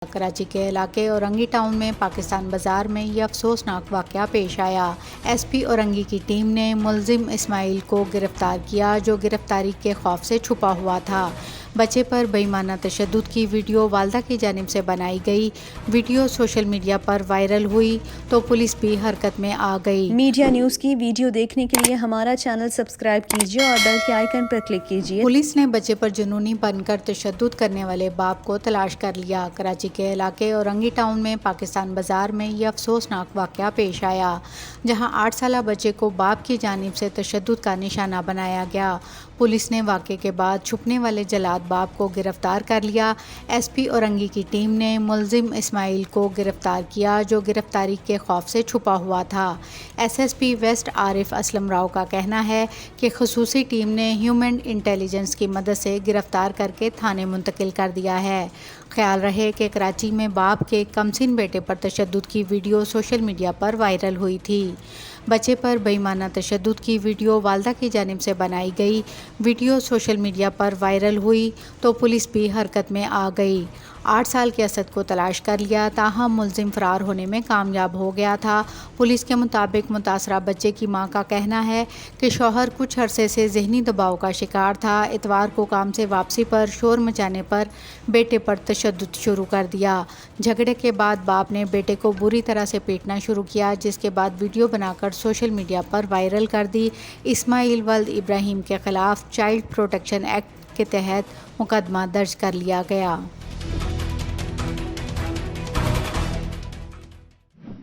کراچی کے علاقے اورنگی ٹاؤن میں پاکستان بازار میں یہ افسوسناک واقعہ پیش آیا۔ ایس پی اورنگی کی ٹیم نے ملزم اسماعیل کو گرفتار کیا جو گرفتاری کے خوف سے چھپا ہوا تھا۔ بچے پر بے ایمانہ تشدد کی ویڈیو والدہ کی جانب سے بنائی گئی۔ ویڈیو سوشل میڈیا پر وائرل ہوئی تو پولیس بھی حرکت میں آ گئی۔ میڈیا نیوز کی ویڈیو دیکھنے کے لیے ہمارا چینل سبسکرائب کیجیے اور بیل کے آئیکن پر کلک کیجیے۔ پولیس نے بچے پر جنونی بن کر تشدد کرنے والے باپ کو تلاش کر لیا۔ کراچی کے علاقے اورنگی ٹاؤن میں پاکستان بازار میں یہ افسوسناک واقعہ پیش آیا، جہاں 8 سالہ بچے کو باپ کی جانب سے تشدد کا نشانہ بنایا گیا۔ پولیس نے واقعے کے بعد چھپنے والے جلاد باپ کو گرفتار کر لیا۔ ایس پی اورنگی کی ٹیم نے ملزم اسماعیل کو گرفتار کیا جو گرفتاری کے خوف سے چھپا ہوا تھا۔ ایس پی ویسٹ عارف اسلم راؤ کا کہنا ہے کہ خصوصی ٹیم نے ہیومن انٹیلیجنس کی مدد سے گرفتار کر کے تھانے منتقل کر دیا ہے۔ خیال رہے کہ کراچی میں باپ کے کمسن بیٹے پر تشدد کی ویڈیو سوشل میڈیا پر وائرل ہوئی تھی۔ بچے پر بے ایمانہ تشدد کی ویڈیو والدہ کی جانب سے بنائی گئی۔ ویڈیو سوشل میڈیا پر وائرل ہوئی تو پولیس بھی حرکت میں آ گئی۔ 8 سال کے اسد کو تلاش کر لیا، تاہم ملزم فرار ہونے میں کامیاب ہو گیا تھا۔ پولیس کے مطابق متاثرہ بچے کی ماں کا کہنا ہے کہ شوہر کچھ عرصے سے ذہنی دباؤ کا شکار تھا۔ اتوار کو کام سے واپسی پر شور مچانے پر بیٹے پر تشدد شروع کر دیا۔ جھگڑے کے بعد باپ نے بیٹے کو بری طرح سے پیٹنا شروع کیا، جس کے بعد ویڈیو بنا کر سوشل میڈیا پر وائرل کر دی۔ اسماعیل ولد ابراہیم کے خلاف چائلڈ پروٹیکشن ایکٹ کے تحت مقدمہ درج کر لیا گیا۔